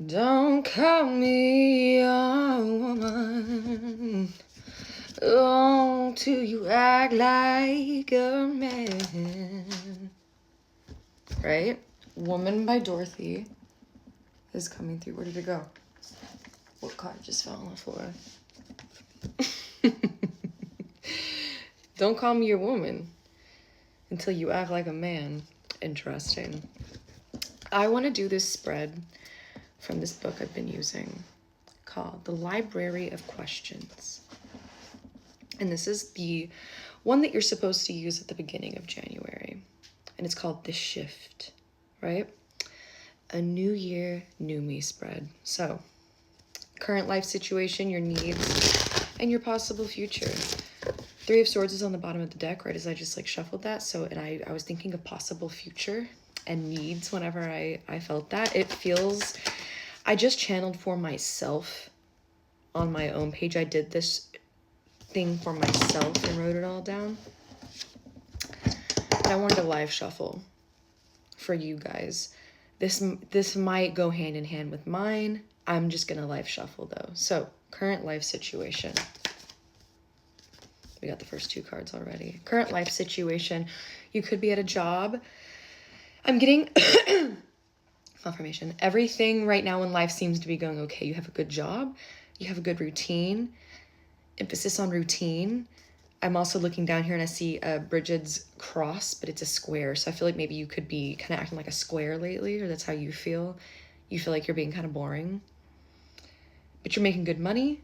Don't call me a woman. Oh, till you act like a man. Right? Woman by Dorothy is coming through. Where did it go? What card just fell on the floor? Don't call me your woman until you act like a man. Interesting. I want to do this spread from this book I've been using called The Library of Questions. And this is the one that you're supposed to use at the beginning of January. And it's called The Shift, right? A new year, new me spread. So, current life situation, your needs, and your possible future. Three of Swords is on the bottom of the deck, right as I just shuffled that. So, and I was thinking of possible future and needs whenever I felt that. It feels, I just channeled for myself on my own page. I did this thing for myself and wrote it all down. But I wanted to live shuffle for you guys. This might go hand in hand with mine. I'm just gonna live shuffle though. So, current life situation. We got the first two cards already. Current life situation. You could be at a job. I'm getting confirmation. Everything right now in life seems to be going okay. You have a good job. You have a good routine. Emphasis on routine. I'm also looking down here and I see a Bridget's cross, but it's a square. So I feel like maybe you could be kind of acting like a square lately, or that's how you feel. You feel like you're being kind of boring. But you're making good money.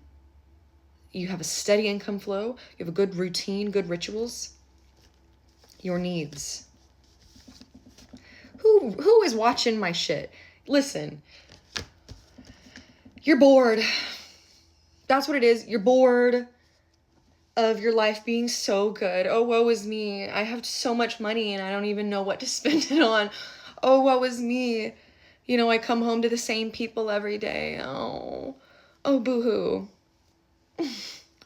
You have a steady income flow. You have a good routine, good rituals. Your needs. Who is watching my shit? Listen. You're bored. That's what it is. You're bored of your life being so good. Oh, woe is me. I have so much money and I don't even know what to spend it on. Oh, woe is me. You know, I come home to the same people every day. Oh, boo-hoo.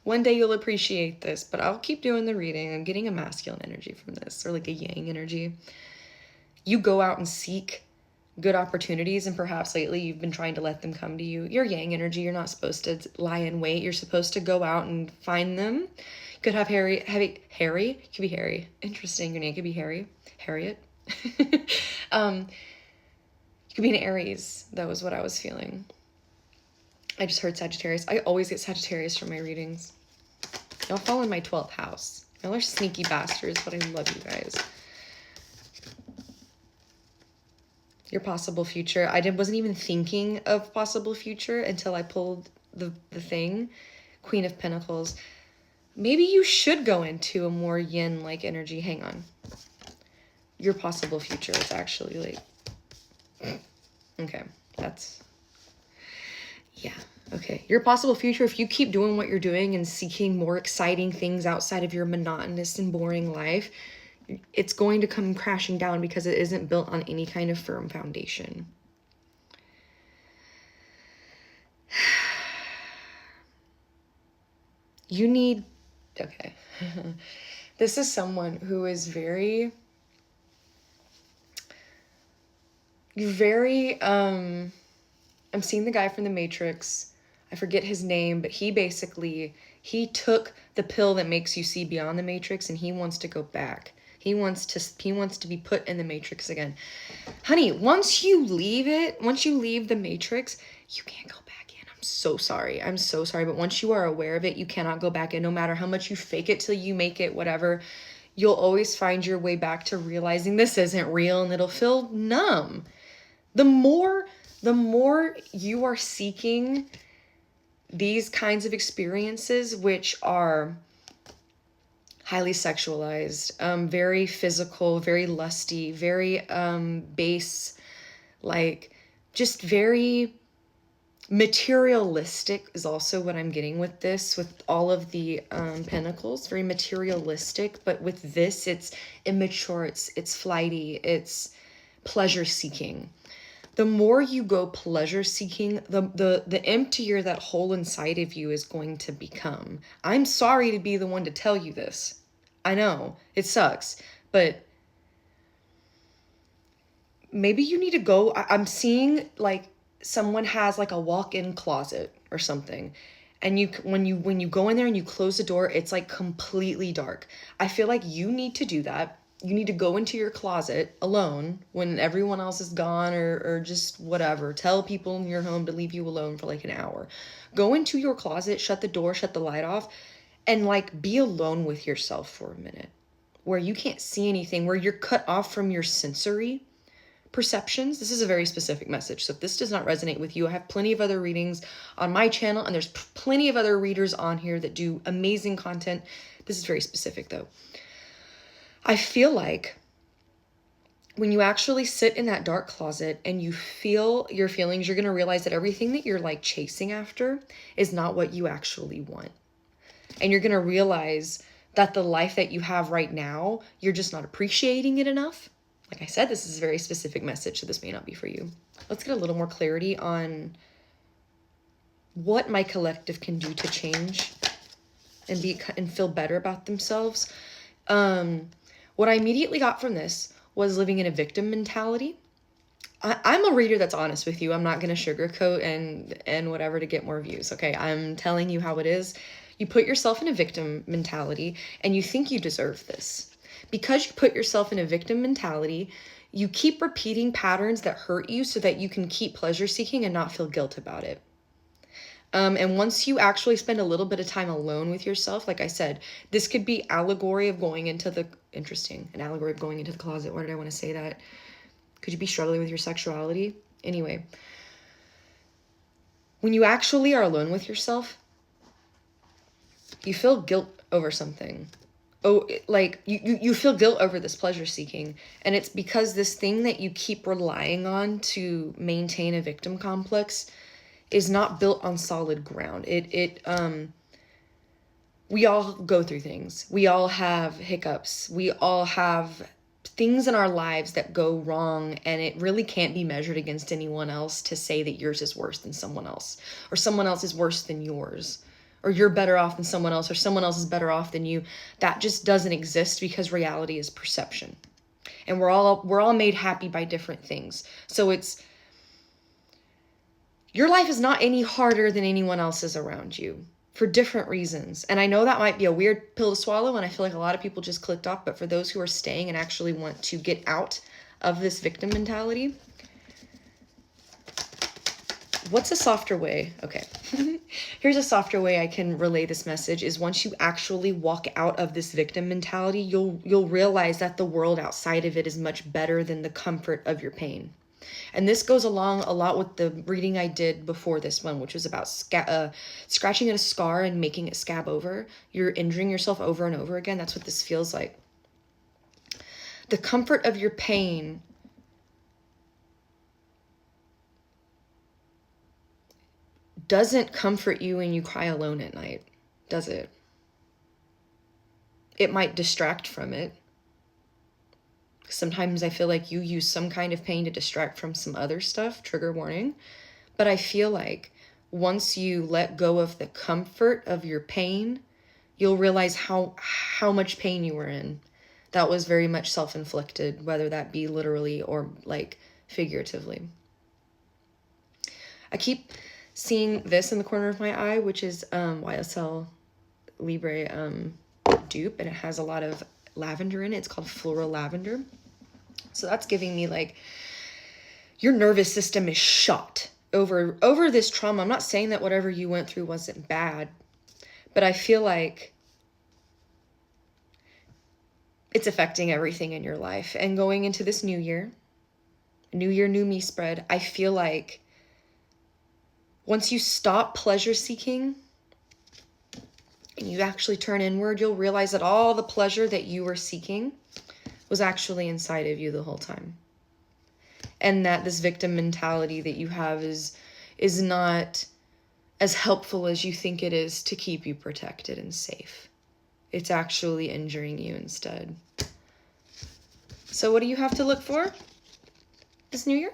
One day you'll appreciate this, but I'll keep doing the reading. I'm getting a masculine energy from this, or like a yang energy. You go out and seek good opportunities, and perhaps lately you've been trying to let them come to you. You're yang energy. You're not supposed to lie in wait. You're supposed to go out and find them. You could have Harry. It could be Harry. Interesting. Your name could be Harry. Harriet. You could be an Aries. That was what I was feeling. I just heard Sagittarius. I always get Sagittarius from my readings. Y'all fall in my 12th house. Y'all are sneaky bastards, but I love you guys. Your possible future. I wasn't even thinking of possible future until I pulled the thing. Queen of Pentacles. Maybe you should go into a more yin-like energy. Hang on. Your possible future is actually okay, that's... Yeah, okay. Your possible future, if you keep doing what you're doing and seeking more exciting things outside of your monotonous and boring life, it's going to come crashing down because it isn't built on any kind of firm foundation. You need... Okay. This is someone who is very... I'm seeing the guy from The Matrix. I forget his name, but he took the pill that makes you see beyond the Matrix, and he wants to go back. He wants to be put in the Matrix again. Honey, once you leave the Matrix, you can't go back in. I'm so sorry, but once you are aware of it, you cannot go back in. No matter how much you fake it till you make it, whatever, you'll always find your way back to realizing this isn't real, and it'll feel numb. The more you are seeking these kinds of experiences, which are highly sexualized, very physical, very lusty, very base, just very materialistic is also what I'm getting with this, with all of the pentacles, very materialistic. But with this, it's immature, it's flighty, it's pleasure seeking. The more you go pleasure seeking, the emptier that hole inside of you is going to become. I'm sorry to be the one to tell you this. I know, it sucks, but maybe you need to go. I'm seeing someone has like a walk-in closet or something, and when you go in there and you close the door, it's like completely dark. I feel like you need to do that. You need to go into your closet alone when everyone else is gone, or just whatever. Tell people in your home to leave you alone for like an hour. Go into your closet, shut the door, shut the light off, and like be alone with yourself for a minute, where you can't see anything, where you're cut off from your sensory perceptions. This is a very specific message. So if this does not resonate with you, I have plenty of other readings on my channel, and there's plenty of other readers on here that do amazing content. This is very specific though. I feel like when you actually sit in that dark closet and you feel your feelings, you're going to realize that everything that you're like chasing after is not what you actually want. And you're going to realize that the life that you have right now, you're just not appreciating it enough. Like I said, this is a very specific message, so this may not be for you. Let's get a little more clarity on what my collective can do to change and feel better about themselves. What I immediately got from this was living in a victim mentality. I'm a reader that's honest with you. I'm not going to sugarcoat and whatever to get more views, okay? I'm telling you how it is. You put yourself in a victim mentality and you think you deserve this. Because you put yourself in a victim mentality, you keep repeating patterns that hurt you so that you can keep pleasure seeking and not feel guilt about it. And once you actually spend a little bit of time alone with yourself, like I said, this could be an allegory of going into the closet. Why did I want to say that? Could you be struggling with your sexuality? Anyway, when you actually are alone with yourself, you feel guilt over something. Like you feel guilt over this pleasure seeking, and it's because this thing that you keep relying on to maintain a victim complex is not built on solid ground. We all go through things. We all have hiccups. We all have things in our lives that go wrong, and it really can't be measured against anyone else to say that yours is worse than someone else, or someone else is worse than yours, or you're better off than someone else, or someone else is better off than you. That just doesn't exist, because reality is perception. And we're all made happy by different things. So your life is not any harder than anyone else's around you for different reasons. And I know that might be a weird pill to swallow, and I feel like a lot of people just clicked off, but for those who are staying and actually want to get out of this victim mentality, what's a softer way? Okay. Here's a softer way I can relay this message is once you actually walk out of this victim mentality, you'll realize that the world outside of it is much better than the comfort of your pain. And this goes along a lot with the reading I did before this one, which was about scratching at a scar and making it scab over. You're injuring yourself over and over again. That's what this feels like. The comfort of your pain doesn't comfort you when you cry alone at night, does it? It might distract from it. Sometimes I feel like you use some kind of pain to distract from some other stuff, trigger warning. But I feel like once you let go of the comfort of your pain, you'll realize how much pain you were in. That was very much self-inflicted, whether that be literally or like figuratively. I keep seeing this in the corner of my eye, which is YSL Libre dupe, and it has a lot of lavender in it. It's called Floral Lavender. So that's giving me like your nervous system is shot over this trauma. I'm not saying that whatever you went through wasn't bad, but I feel like it's affecting everything in your life. And going into this new year, new me spread, I feel like once you stop pleasure seeking and you actually turn inward, you'll realize that all the pleasure that you were seeking was actually inside of you the whole time. And that this victim mentality that you have is not as helpful as you think it is to keep you protected and safe. It's actually injuring you instead. So what do you have to look for this new year?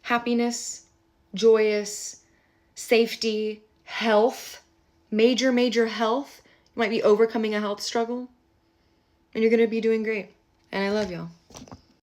Happiness, joyous, safety, health, major health. You might be overcoming a health struggle, and you're going to be doing great. And I love y'all.